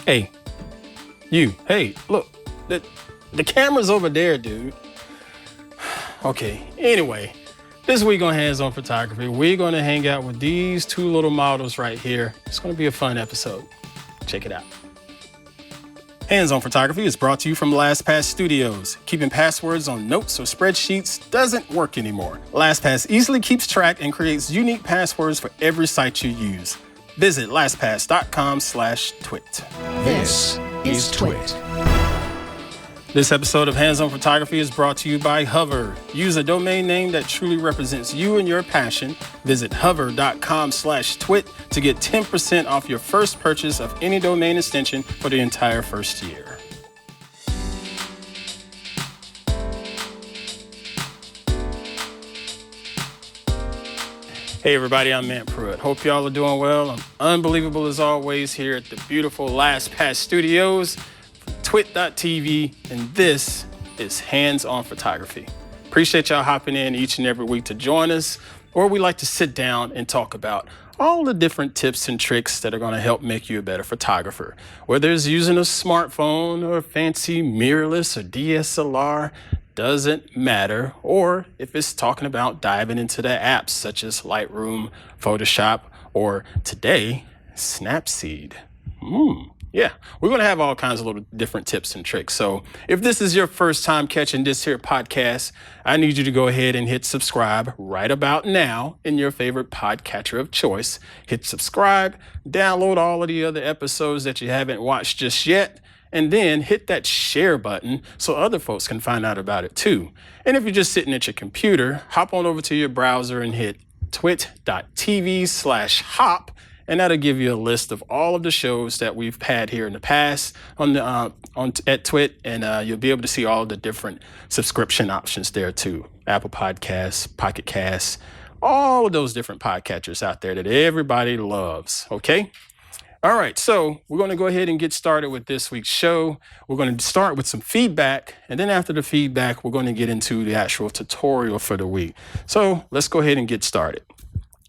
Hey, you. Hey, look. The camera's over there, dude. Okay, anyway. This week on Hands On Photography, we're going to hang out with these two little models right here. It's going to be a fun episode. Check it out. Hands On Photography is brought to you from LastPass Studios. Keeping passwords on notes or spreadsheets doesn't work anymore. LastPass easily keeps track and creates unique passwords for every site you use. Visit lastpass.com/twit. This is TWiT. This episode of Hands On Photography is brought to you by Hover. Use a domain name that truly represents you and your passion. Visit hover.com/twit to get 10% off your first purchase of any domain extension for the entire first year. Hey everybody, I'm Pruitt. Hope y'all are doing well. I'm unbelievable as always here at the beautiful LastPass Studios. TWiT.tv, and this is Hands On Photography. Appreciate y'all hopping in each and every week to join us, or we like to sit down and talk about all the different tips and tricks that are going to help make you a better photographer. Whether it's using a smartphone or a fancy mirrorless or DSLR, doesn't matter. Or if it's talking about diving into the apps such as Lightroom, Photoshop, or today, Snapseed. Yeah, we're going to have all kinds of little different tips and tricks. So if this is your first time catching this here podcast, I need you to go ahead and hit subscribe right about now in your favorite podcatcher of choice. Hit subscribe, download all of the other episodes that you haven't watched just yet, and then hit that share button so other folks can find out about it too. And if you're just sitting at your computer, hop on over to your browser and hit twit.tv/hop. And that'll give you a list of all of the shows that we've had here in the past at TWiT, and you'll be able to see all the different subscription options there too. Apple Podcasts, Pocket Casts, all of those different podcatchers out there that everybody loves. Okay. All right, so we're going to go ahead and get started with this week's show. We're going to start with some feedback, and then after the feedback, we're going to get into the actual tutorial for the week. So let's go ahead and get started.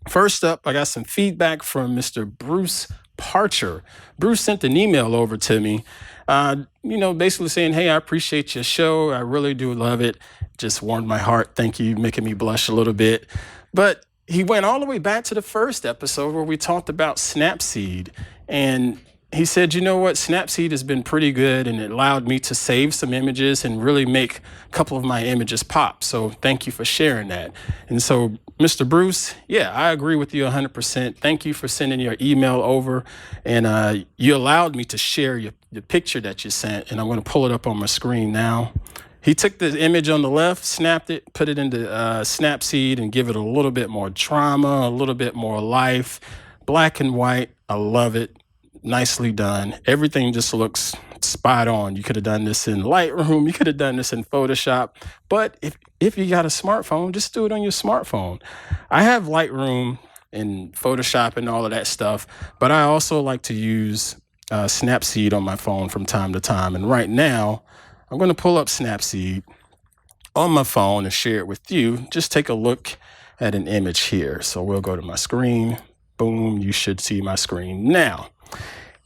First up, I got some feedback from Mr. Bruce Parcher. Bruce sent an email over to me, basically saying, hey, I appreciate your show. I really do love it. Just warmed my heart. Thank you, making me blush a little bit. But he went all the way back to the first episode where we talked about Snapseed. And he said, you know what, Snapseed has been pretty good, and it allowed me to save some images and really make a couple of my images pop. So thank you for sharing that. And so, Mr. Bruce, yeah, I agree with you 100%. Thank you for sending your email over. And you allowed me to share the picture that you sent, and I'm going to pull it up on my screen now. He took the image on the left, snapped it, put it into Snapseed, and give it a little bit more drama, a little bit more life. Black and white. I love it. Nicely done. Everything just looks spot on. You could have done this in Lightroom. You could have done this in Photoshop. But if you got a smartphone, just do it on your smartphone. I have Lightroom and Photoshop and all of that stuff, but I also like to use Snapseed on my phone from time to time. And right now, I'm going to pull up Snapseed on my phone and share it with you. Just take a look at an image here. So we'll go to my screen. Boom, you should see my screen now.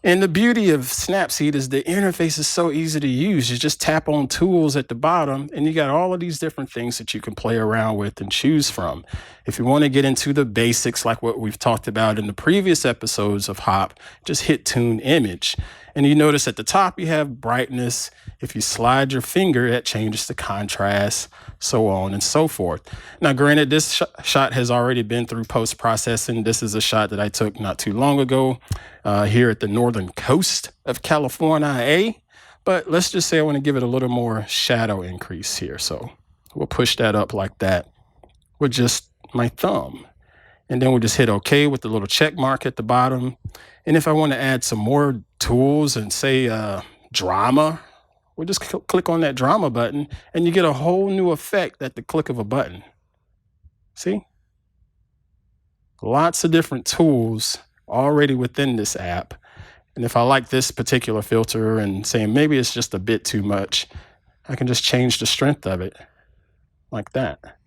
And the beauty of Snapseed is the interface is so easy to use. You just tap on tools at the bottom, and you got all of these different things that you can play around with and choose from. If you want to get into the basics, like what we've talked about in the previous episodes of Hop, just hit Tune Image. And you notice at the top, you have brightness. If you slide your finger, that changes the contrast, so on and so forth. Now, granted, this shot has already been through post-processing. This is a shot that I took not too long ago here at the northern coast of California. But let's just say I want to give it a little more shadow increase here. So we'll push that up like that with just my thumb. And then we'll just hit OK with the little check mark at the bottom. And if I want to add some more tools and say drama, we'll just click on that drama button, and you get a whole new effect at the click of a button. See? Lots of different tools already within this app. And if I like this particular filter and saying maybe it's just a bit too much, I can just change the strength of it like that.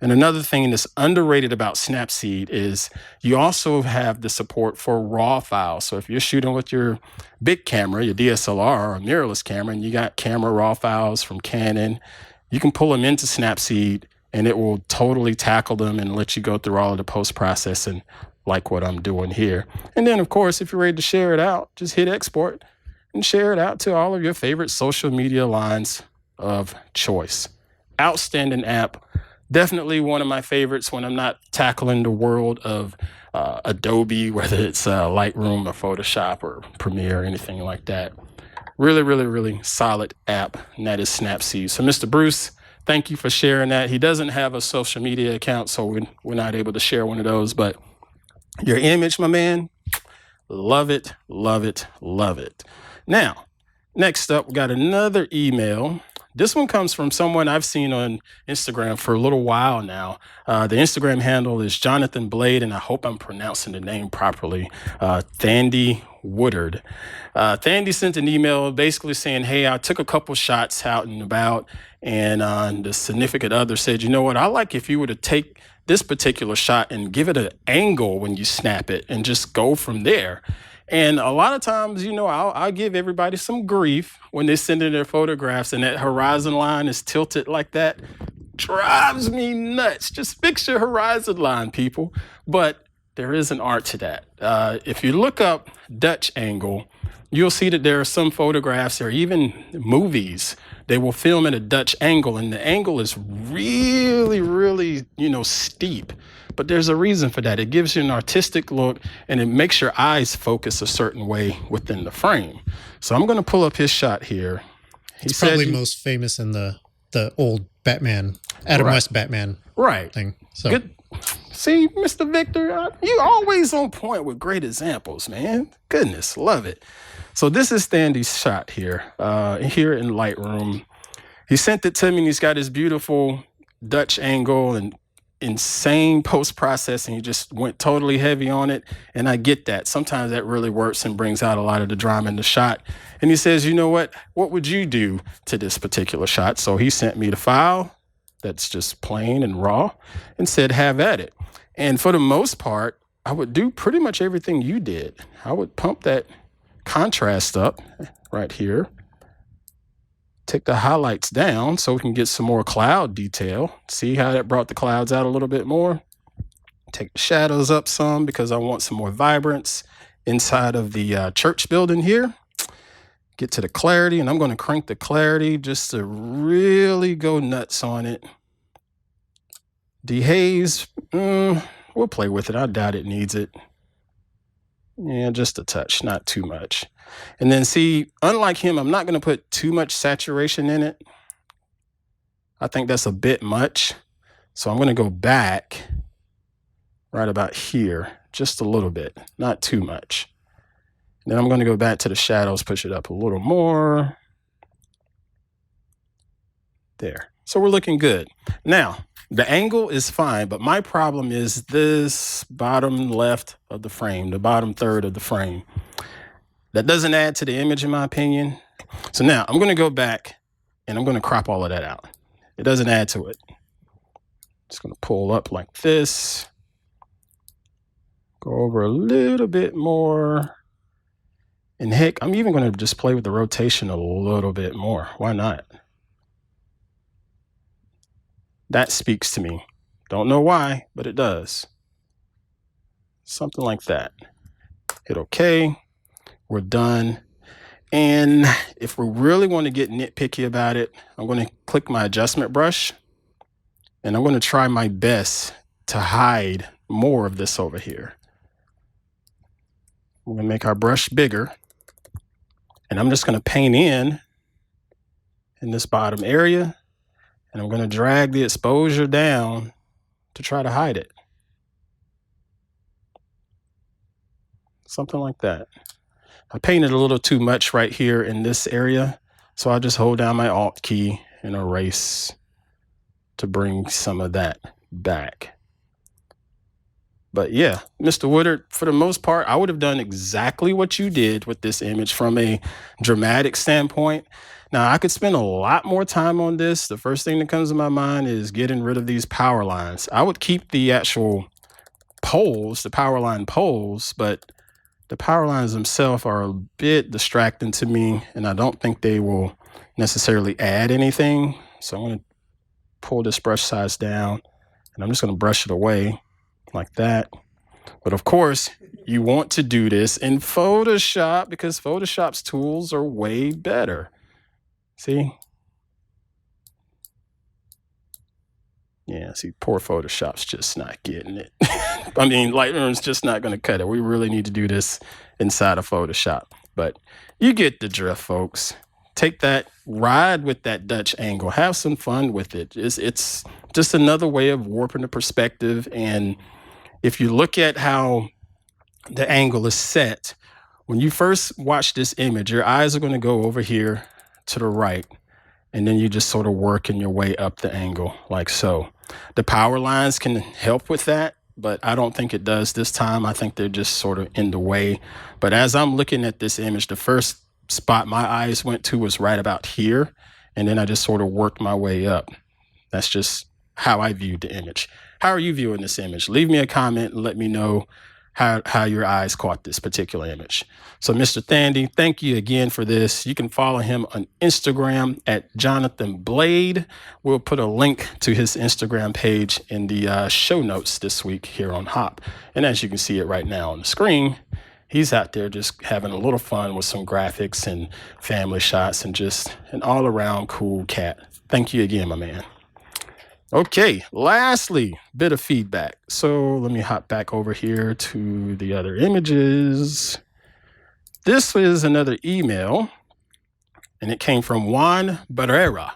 And another thing that's underrated about Snapseed is you also have the support for RAW files. So if you're shooting with your big camera, your DSLR or mirrorless camera, and you got camera RAW files from Canon, you can pull them into Snapseed and it will totally tackle them and let you go through all of the post-processing like what I'm doing here. And then, of course, if you're ready to share it out, just hit export and share it out to all of your favorite social media lines of choice. Outstanding app. Definitely one of my favorites when I'm not tackling the world of Adobe, whether it's Lightroom or Photoshop or Premiere or anything like that. Really, really, really solid app, and that is Snapseed. So, Mr. Bruce, thank you for sharing that. He doesn't have a social media account, so we're not able to share one of those. But your image, my man, love it, love it, love it. Now, next up, we got another email. This one comes from someone I've seen on Instagram for a little while now. The Instagram handle is Jonathan Blade, and I hope I'm pronouncing the name properly, Thandy Woodard. Thandy sent an email basically saying, hey, I took a couple shots out and about, and the significant other said, you know what, I like if you were to take this particular shot and give it an angle when you snap it and just go from there. And a lot of times, you know, I'll give everybody some grief when they send in their photographs and that horizon line is tilted like that. Drives me nuts. Just fix your horizon line, people. But there is an art to that. If you look up Dutch angle, you'll see that there are some photographs or even movies, they will film at a Dutch angle, and the angle is really, really, you know, steep. But there's a reason for that. It gives you an artistic look, and it makes your eyes focus a certain way within the frame. So I'm going to pull up his shot here. He's probably most famous in the old Batman, Adam West Batman thing. So. Good. See, Mr. Victor, you always on point with great examples, man. Goodness, love it. So this is Thandy's shot here, here in Lightroom. He sent it to me, and he's got his beautiful Dutch angle and insane post-processing. He just went totally heavy on it, and I get that. Sometimes that really works and brings out a lot of the drama in the shot. And he says, you know what would you do to this particular shot? So he sent me the file that's just plain and raw and said, have at it. And for the most part, I would do pretty much everything you did. I would pump that contrast up right here. Take the highlights down so we can get some more cloud detail. See how that brought the clouds out a little bit more? Take the shadows up some because I want some more vibrance inside of the church building here. Get to the clarity, and I'm going to crank the clarity just to really go nuts on it. Dehaze, we'll play with it. I doubt it needs it. Yeah, just a touch, not too much. And then see, unlike him, I'm not going to put too much saturation in it. I think that's a bit much. So I'm going to go back right about here, just a little bit, not too much. And then I'm going to go back to the shadows, push it up a little more. There. So we're looking good. Now, the angle is fine, but my problem is this bottom left of the frame, the bottom third of the frame. That doesn't add to the image, in my opinion. So now I'm going to go back and I'm going to crop all of that out. It doesn't add to it. Just going to pull up like this. Go over a little bit more. And heck, I'm even going to just play with the rotation a little bit more. Why not? That speaks to me. Don't know why, but it does. Something like that. Hit OK. We're done. And if we really want to get nitpicky about it, I'm going to click my adjustment brush, and I'm going to try my best to hide more of this over here. We're going to make our brush bigger, and I'm just going to paint in this bottom area. And I'm going to drag the exposure down to try to hide it. Something like that. I painted a little too much right here in this area, so I'll just hold down my Alt key and erase to bring some of that back. But yeah, Mr. Woodard, for the most part, I would have done exactly what you did with this image from a dramatic standpoint. Now, I could spend a lot more time on this. The first thing that comes to my mind is getting rid of these power lines. I would keep the actual poles, the power line poles, but the power lines themselves are a bit distracting to me, and I don't think they will necessarily add anything. So I'm going to pull this brush size down, and I'm just going to brush it away like that. But of course, you want to do this in Photoshop because Photoshop's tools are way better. See? Yeah, see, poor Photoshop's just not getting it. I mean, Lightroom's just not going to cut it. We really need to do this inside of Photoshop. But you get the drift, folks. Take that, ride with that Dutch angle. Have some fun with it. It's just another way of warping the perspective. And if you look at how the angle is set, when you first watch this image, your eyes are going to go over here to the right. And then you just sort of working your way up the angle like so. The power lines can help with that, but I don't think it does this time. I think they're just sort of in the way. But as I'm looking at this image, the first spot my eyes went to was right about here. And then I just sort of worked my way up. That's just how I viewed the image. How are you viewing this image? Leave me a comment and let me know how your eyes caught this particular image. So Mr. Thandie, thank you again for this. You can follow him on Instagram at Jonathan Blade. We'll put a link to his Instagram page in the show notes this week here on Hop. And as you can see it right now on the screen, he's out there just having a little fun with some graphics and family shots and just an all-around cool cat. Thank you again, my man. Okay, lastly, bit of feedback. So let me hop back over here to the other images. This is another email, and it came from Juan Barrera.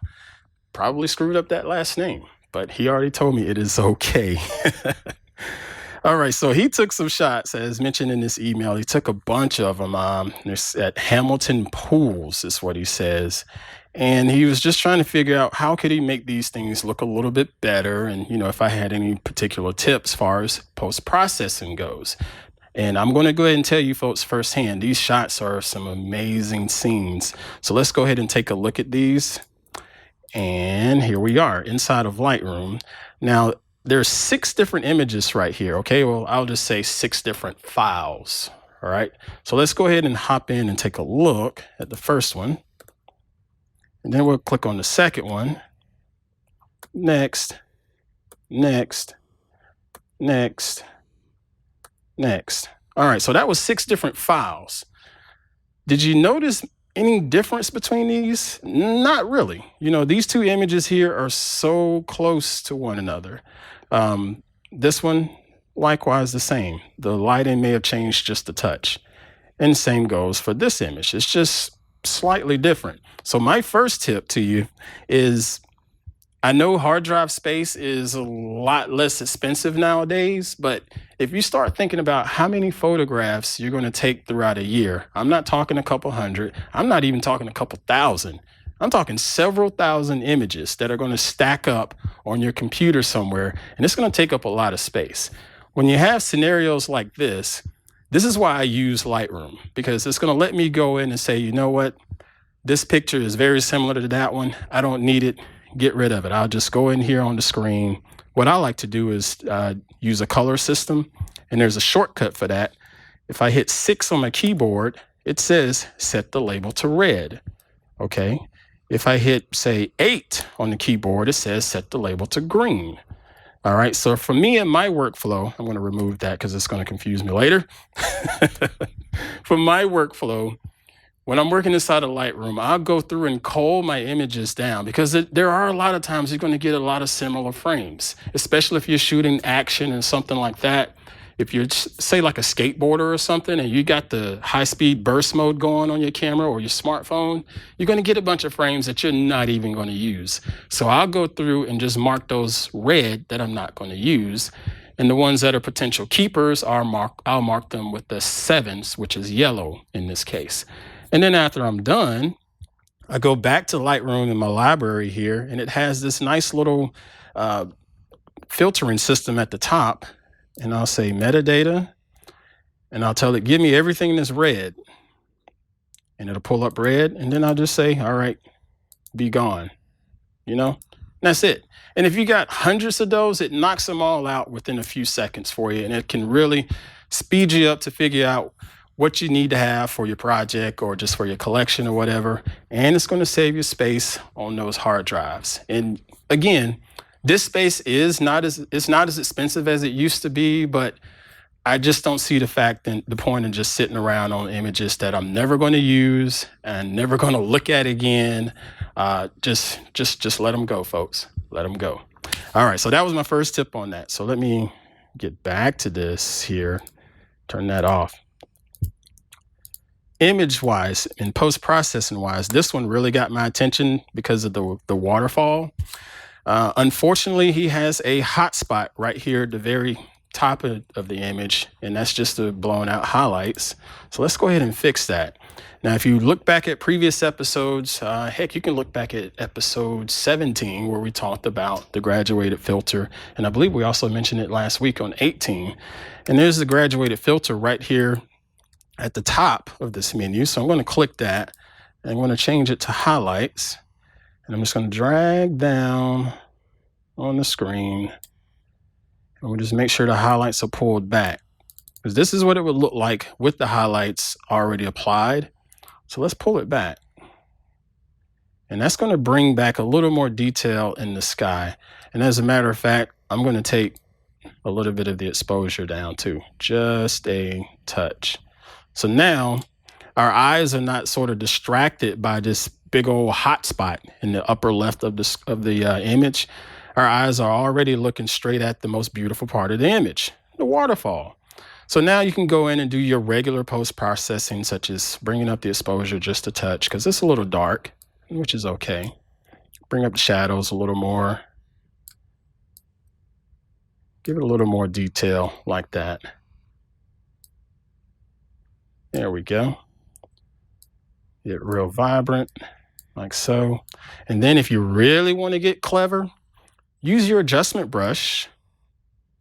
Probably screwed up that last name, but he already told me it is okay. All right, so he took some shots, as mentioned in this email. He took a bunch of them at Hamilton Pools, is what he says. And he was just trying to figure out how could he make these things look a little bit better. And, you know, if I had any particular tips as far as post-processing goes. And I'm going to go ahead and tell you folks firsthand, these shots are some amazing scenes. So let's go ahead and take a look at these. And here we are inside of Lightroom. Now, there's 6 different images right here. Okay, well, I'll just say 6 different files. All right. So let's go ahead and hop in and take a look at the first one. And then we'll click on the second one. Next, next, next, next. All right, so that was 6 different files. Did you notice any difference between these? Not really. You know, these 2 images here are so close to one another. This one, likewise the same. The lighting may have changed just a touch. And same goes for this image. It's just slightly different. So my first tip to you is, I know hard drive space is a lot less expensive nowadays, but if you start thinking about how many photographs you're going to take throughout a year, I'm not talking a couple hundred, I'm not even talking a couple thousand. I'm talking several thousand images that are going to stack up on your computer somewhere, and it's going to take up a lot of space. When you have scenarios like this is why I use Lightroom, because it's going to let me go in and say, you know what? This picture is very similar to that one. I don't need it. Get rid of it. I'll just go in here on the screen. What I like to do is use a color system, and there's a shortcut for that. If I hit 6 on my keyboard, it says set the label to red. Okay. If I hit, say, 8 on the keyboard, it says set the label to green. All right, so for me and my workflow, I'm going to remove that because it's going to confuse me later. For my workflow, when I'm working inside of Lightroom, I'll go through and cull my images down, because there are a lot of times you're going to get a lot of similar frames, especially if you're shooting action and something like that. If you're, say, like a skateboarder or something, and you got the high-speed burst mode going on your camera or your smartphone, you're going to get a bunch of frames that you're not even going to use. So I'll go through and just mark those red that I'm not going to use. And the ones that are potential keepers, I'll mark them with the 7s, which is yellow in this case. And then after I'm done, I go back to Lightroom in my library here, and it has this nice little filtering system at the top and I'll say metadata, and I'll tell it, give me everything that's red. And it'll pull up red, and then I'll just say, all right, be gone. And that's it. And if you got hundreds of those, it knocks them all out within a few seconds for you. And it can really speed you up to figure out what you need to have for your project or just for your collection or whatever. And it's going to save you space on those hard drives. And again, this space is not as expensive as it used to be, but I just don't see the point in just sitting around on images that I'm never going to use and never going to look at again. Just let them go, folks. Let them go. All right. So that was my first tip on that. So let me get back to this here. Turn that off. Image wise and post-processing wise, this one really got my attention because of the waterfall. Unfortunately, he has a hotspot right here at the very top of the image, and that's just the blown out highlights. So let's go ahead and fix that. Now, if you look back at previous episodes, heck, you can look back at episode 17 where we talked about the graduated filter, and I believe we also mentioned it last week on 18. And there's the graduated filter right here at the top of this menu. So I'm going to click that, and I'm going to change it to highlights, and I'm just going to drag down on the screen. And we'll just make sure the highlights are pulled back, because this is what it would look like with the highlights already applied. So let's pull it back. And that's going to bring back a little more detail in the sky. And as a matter of fact, I'm going to take a little bit of the exposure down too, just a touch. So now our eyes are not sort of distracted by this big old hot spot in the upper left of the image. Our eyes are already looking straight at the most beautiful part of the image, the waterfall. So now you can go in and do your regular post-processing, such as bringing up the exposure just a touch, because it's a little dark, which is okay. Bring up the shadows a little more. Give it a little more detail like that. There we go. Get real vibrant, like so. And then if you really want to get clever, use your adjustment brush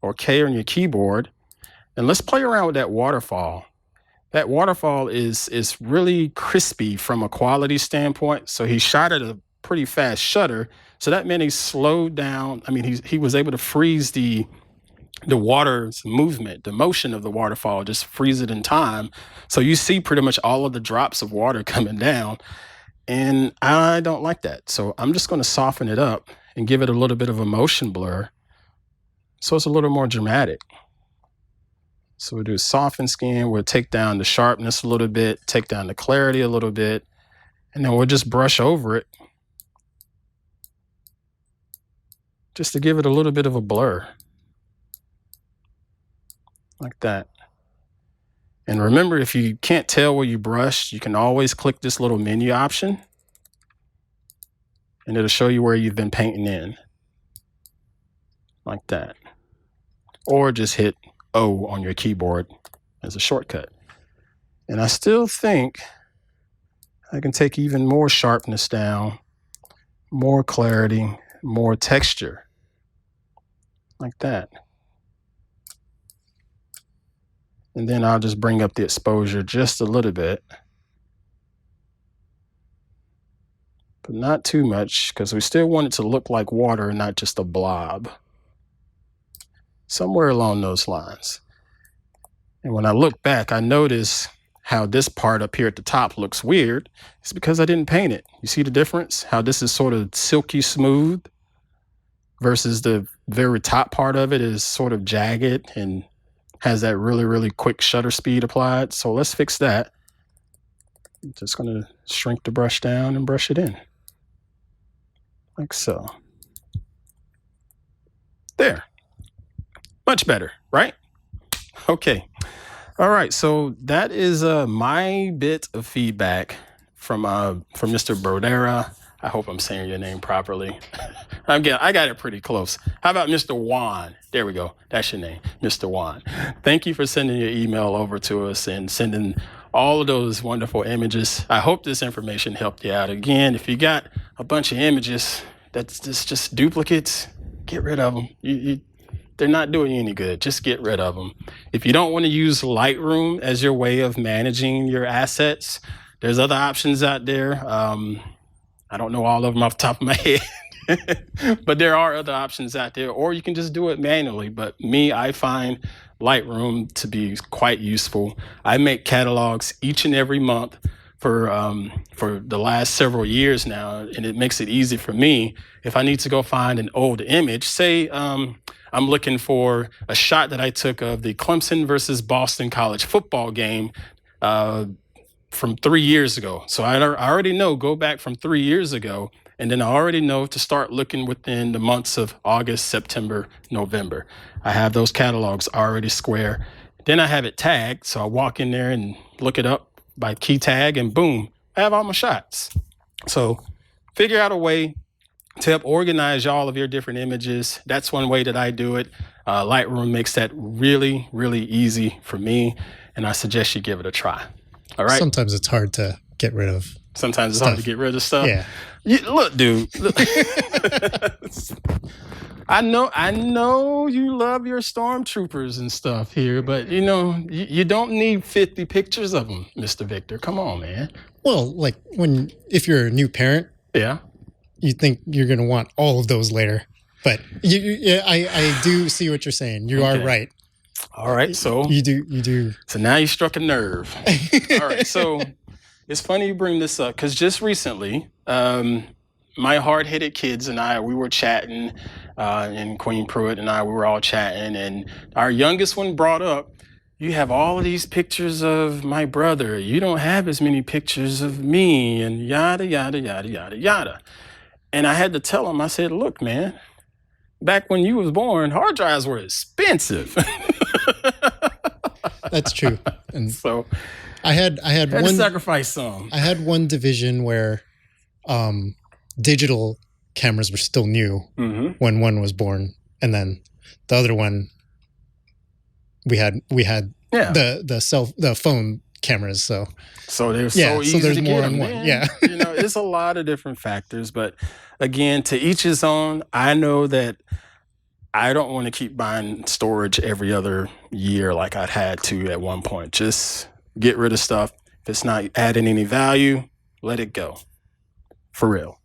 or K on your keyboard, and let's play around with that waterfall. That waterfall is really crispy from a quality standpoint. So he shot at a pretty fast shutter. So that meant he slowed down. I mean, he was able to freeze the water's movement, the motion of the waterfall, just freeze it in time. So you see pretty much all of the drops of water coming down. And I don't like that. So I'm just going to soften it up and give it a little bit of a motion blur, so it's a little more dramatic. So we'll do soften skin. We'll take down the sharpness a little bit, take down the clarity a little bit, and then we'll just brush over it just to give it a little bit of a blur, like that. And remember, if you can't tell where you brushed, you can always click this little menu option, and it'll show you where you've been painting in, like that. Or just hit O on your keyboard as a shortcut. And I still think I can take even more sharpness down, more clarity, more texture, like that. And then I'll just bring up the exposure just a little bit, but not too much, because we still want it to look like water and not just a blob. Somewhere along those lines. And when I look back, I notice how this part up here at the top looks weird. It's because I didn't paint it. You see the difference? How this is sort of silky smooth versus the very top part of it is sort of jagged and has that really, really quick shutter speed applied. So let's fix that. I'm just going to shrink the brush down and brush it in, like so. There. Much better, right? Okay. All right. So that is my bit of feedback from Mr. Brodera. I hope I'm saying your name properly. I got it pretty close. How about Mr. Juan? There we go. That's your name, Mr. Juan. Thank you for sending your email over to us and sending all of those wonderful images. I hope this information helped you out. Again, if you got a bunch of images that's just duplicates, get rid of them. they're not doing you any good. Just get rid of them. If you don't want to use Lightroom as your way of managing your assets, there's other options out there. I don't know all of them off the top of my head, but there are other options out there, or you can just do it manually. But I find Lightroom to be quite useful. I make catalogs each and every month for the last several years now, and it makes it easy for me. If I need to go find an old image, say I'm looking for a shot that I took of the Clemson versus Boston College football game from 3 years ago. So I already know, go back from 3 years ago, and then I already know to start looking within the months of August, September, November. I have those catalogs already square. Then I have it tagged, so I walk in there and look it up by key tag, and boom, I have all my shots. So figure out a way to help organize all of your different images. That's one way that I do it. Lightroom makes that really, really easy for me, and I suggest you give it a try. All right. Sometimes it's hard to get rid of. Sometimes it's hard to get rid of stuff. Yeah. Look, dude. I know you love your stormtroopers and stuff here, but you don't need 50 pictures of them, Mr. Victor. Come on, man. Well, like if you're a new parent, yeah, you think you're going to want all of those later. But I do see what you're saying. You are right. All right, so you do. So now you struck a nerve. All right, so it's funny you bring this up because just recently, my hard-headed kids and I, we were chatting, and Queen Pruitt and I, we were all chatting, and our youngest one brought up, you have all of these pictures of my brother. You don't have as many pictures of me, and yada, yada, yada, yada, yada. And I had to tell him, I said, look, man, back when you was born, hard drives were expensive. That's true. And so I had to sacrifice some. I had one division where digital cameras were still new when one was born, and then the other one we had the phone cameras. So they're so easy there's to more get on them, one. man. Yeah, it's a lot of different factors, but again, to each his own. I know that I don't want to keep buying storage every other year like I'd had to at one point. Just get rid of stuff. If it's not adding any value, let it go. For real.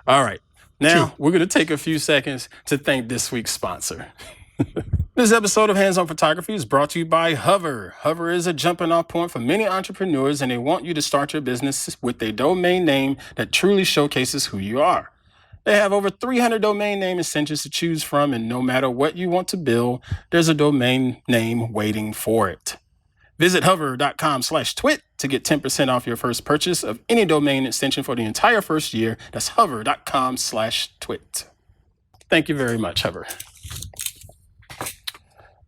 All right. Now, we're going to take a few seconds to thank this week's sponsor. This episode of Hands On Photography is brought to you by Hover. Hover is a jumping off point for many entrepreneurs, and they want you to start your business with a domain name that truly showcases who you are. They have over 300 domain name extensions to choose from, and no matter what you want to build, there's a domain name waiting for it. Visit hover.com/twit to get 10% off your first purchase of any domain extension for the entire first year. That's hover.com/twit. Thank you very much, Hover.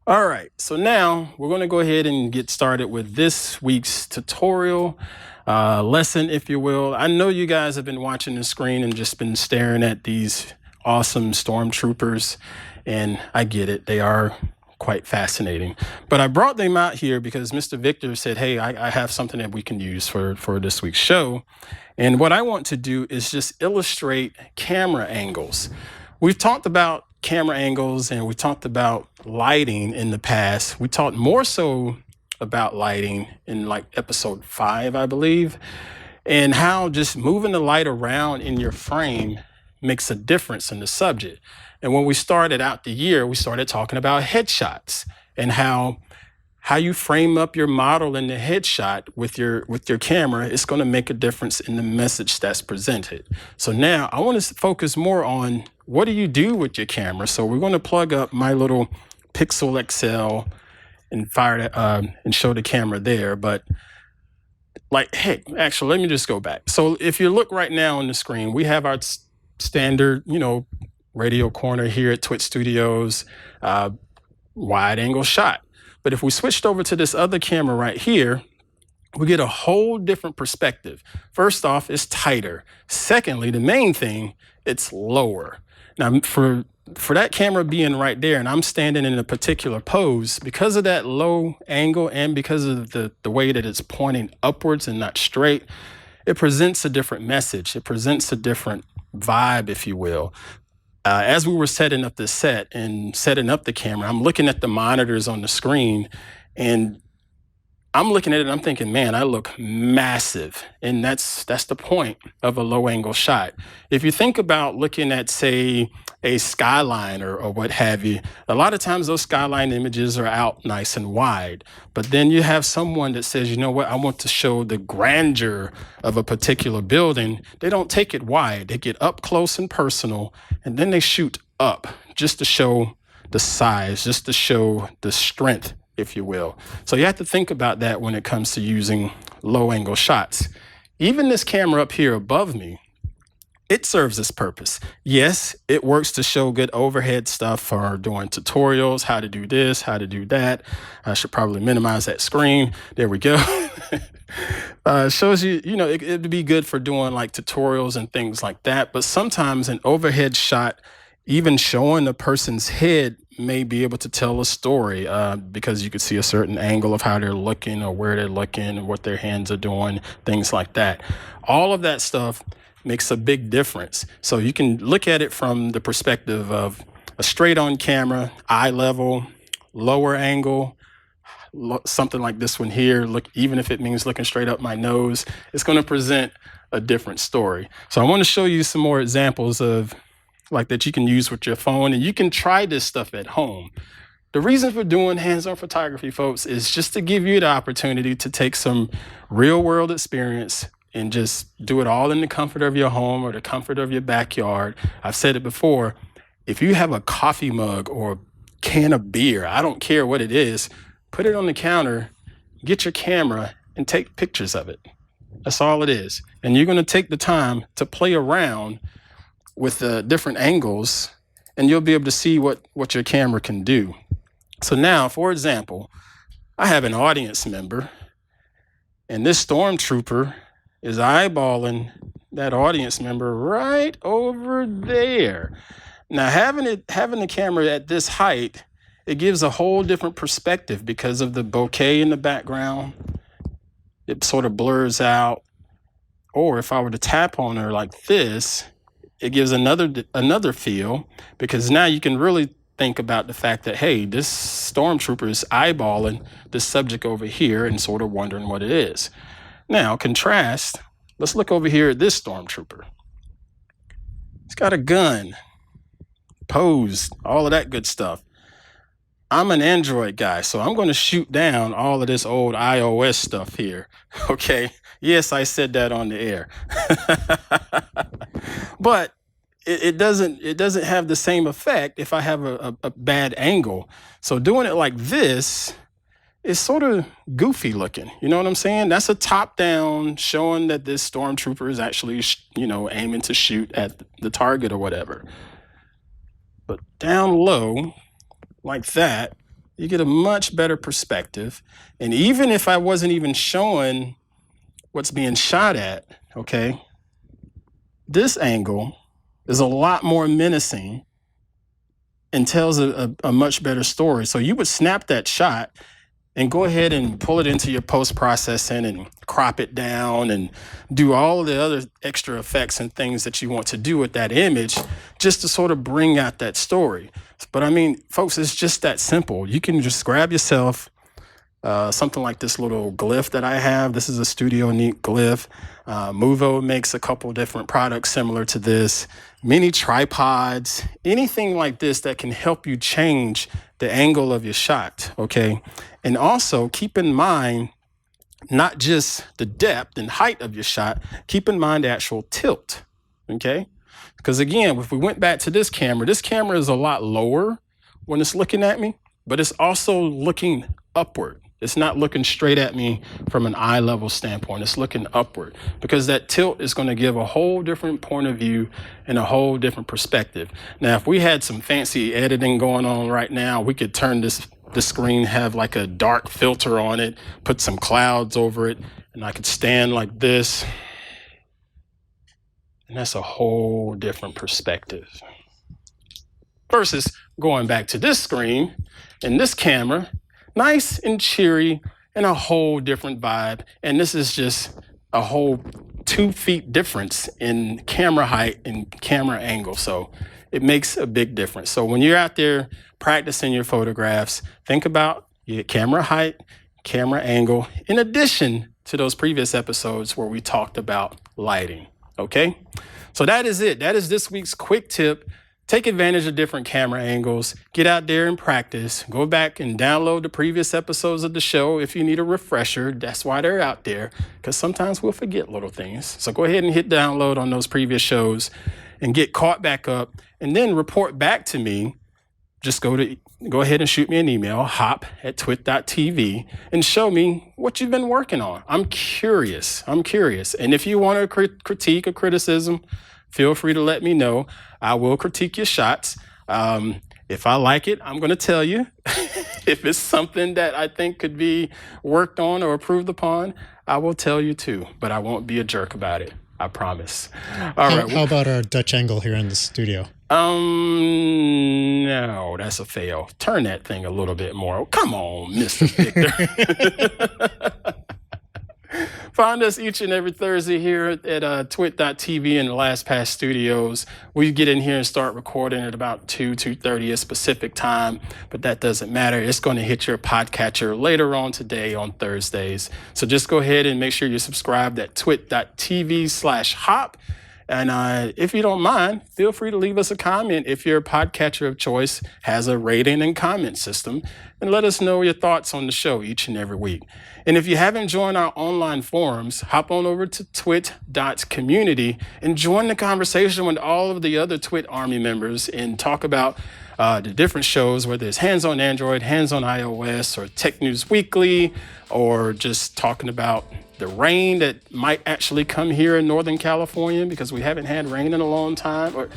All right, so now we're going to go ahead and get started with this week's tutorial lesson, if you will. I know you guys have been watching the screen and just been staring at these awesome stormtroopers, and I get it. They are quite fascinating. But I brought them out here because Mr. Victor said, hey, I have something that we can use for this week's show. And what I want to do is just illustrate camera angles. We've talked about camera angles and we talked about lighting in the past. We talked more so about lighting in like episode 5, I believe, and how just moving the light around in your frame makes a difference in the subject. And when we started out the year, we started talking about headshots and how you frame up your model in the headshot with your camera is going to make a difference in the message that's presented. So now I want to focus more on what do you do with your camera. So we're going to plug up my little Pixel XL and fire it and show the camera there. But like, hey, actually, let me just go back. So if you look right now on the screen, we have our standard, radio corner here at TWiT Studios, wide angle shot. But if we switched over to this other camera right here, we get a whole different perspective. First off, it's tighter. Secondly, the main thing, it's lower. Now, for that camera being right there and I'm standing in a particular pose, because of that low angle and because of the way that it's pointing upwards and not straight, it presents a different message. It presents a different vibe, if you will. as we were setting up the set and setting up the camera, I'm looking at the monitors on the screen, and I'm looking at it and I'm thinking, man, I look massive. And that's the point of a low angle shot. If you think about looking at, say, a skyline or what have you, a lot of times those skyline images are out nice and wide. But then you have someone that says, you know what, I want to show the grandeur of a particular building. They don't take it wide. They get up close and personal, and then they shoot up just to show the size, just to show the strength, if you will. So you have to think about that when it comes to using low angle shots. Even this camera up here above me, it serves its purpose. Yes, it works to show good overhead stuff for doing tutorials, how to do this, how to do that. I should probably minimize that screen. There we go. Shows you, it'd be good for doing like tutorials and things like that. But sometimes an overhead shot, even showing a person's head, may be able to tell a story because you could see a certain angle of how they're looking or where they're looking and what their hands are doing, things like that. All of that stuff makes a big difference. So you can look at it from the perspective of a straight on camera, eye level, lower angle, something like this one here. Look, even if it means looking straight up my nose, it's going to present a different story. So I want to show you some more examples of like that you can use with your phone, and you can try this stuff at home. The reason for doing hands-on photography, folks, is just to give you the opportunity to take some real world experience and just do it all in the comfort of your home or the comfort of your backyard. I've said it before, if you have a coffee mug or a can of beer, I don't care what it is, put it on the counter, get your camera and take pictures of it. That's all it is. And you're going to take the time to play around with the different angles, and you'll be able to see what your camera can do. So now, for example, I have an audience member, and this stormtrooper is eyeballing that audience member right over there. Now, having the camera at this height, it gives a whole different perspective because of the bokeh in the background. It sort of blurs out. Or if I were to tap on her like this, it gives another feel, because now you can really think about the fact that, hey, this stormtrooper is eyeballing this subject over here and sort of wondering what it is. Now, contrast, let's look over here at this stormtrooper. He's got a gun, posed, all of that good stuff. I'm an Android guy, so I'm going to shoot down all of this old iOS stuff here. Okay. Yes, I said that on the air. But it doesn't have the same effect if I have a bad angle. So doing it like this is sort of goofy looking. You know what I'm saying? That's a top down showing that this stormtrooper is actually, aiming to shoot at the target or whatever. But down low, like that, you get a much better perspective. And even if I wasn't even showing what's being shot at, okay, this angle is a lot more menacing and tells a much better story. So you would snap that shot and go ahead and pull it into your post-processing and crop it down and do all the other extra effects and things that you want to do with that image just to sort of bring out that story. But I mean, folks, it's just that simple. You can just grab yourself something like this little glyph that I have. This is a Studio Neat glyph. Movo makes a couple different products similar to this. Mini tripods, anything like this that can help you change the angle of your shot, okay? And also keep in mind, not just the depth and height of your shot, keep in mind the actual tilt, okay? Because again, if we went back to this camera is a lot lower when it's looking at me, but it's also looking upward. It's not looking straight at me from an eye level standpoint. It's looking upward, because that tilt is going to give a whole different point of view and a whole different perspective. Now, if we had some fancy editing going on right now, we could turn the screen, have like a dark filter on it, put some clouds over it, and I could stand like this. And that's a whole different perspective. Versus going back to this screen and this camera, nice and cheery and a whole different vibe. And this is just a whole 2 feet difference in camera height and camera angle. So it makes a big difference. So when you're out there practicing your photographs, think about your camera height, camera angle, in addition to those previous episodes where we talked about lighting, okay? So that is it. That is this week's quick tip. Take advantage of different camera angles, get out there and practice, go back and download the previous episodes of the show if you need a refresher. That's why they're out there, because sometimes we'll forget little things. So go ahead and hit download on those previous shows and get caught back up, and then report back to me. Just go ahead and shoot me an email, hop@twit.tv, and show me what you've been working on. I'm curious. And if you want a critique or criticism, feel free to let me know. I will critique your shots. If I like it, I'm going to tell you. If it's something that I think could be worked on or improved upon, I will tell you too. But I won't be a jerk about it. I promise. All right. How about our Dutch angle here in the studio? No, that's a fail. Turn that thing a little bit more. Come on, Mr. Victor. Find us each and every Thursday here at twit.tv in the Last Pass Studios. We get in here and start recording at about 2:30 a specific time, but that doesn't matter. It's going to hit your podcatcher later on today on Thursdays. So just go ahead and make sure you're subscribed at twit.tv/hop. And if you don't mind, feel free to leave us a comment if your podcatcher of choice has a rating and comment system, and let us know your thoughts on the show each and every week. And if you haven't joined our online forums, hop on over to twit.community and join the conversation with all of the other Twit Army members and talk about the different shows, whether it's Hands on Android, Hands on iOS, or Tech News Weekly, or just talking about the rain that might actually come here in Northern California because we haven't had rain in a long time, or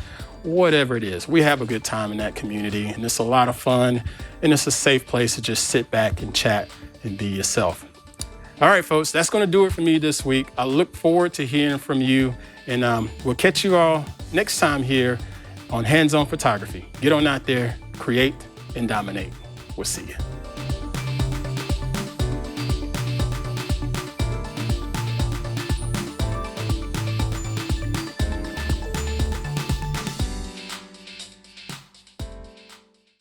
whatever it is. We have a good time in that community, and it's a lot of fun, and it's a safe place to just sit back and chat and be yourself. All right, folks, that's going to do it for me this week. I look forward to hearing from you, and we'll catch you all next time here on Hands On Photography. Get on out there, create, and dominate. We'll see you.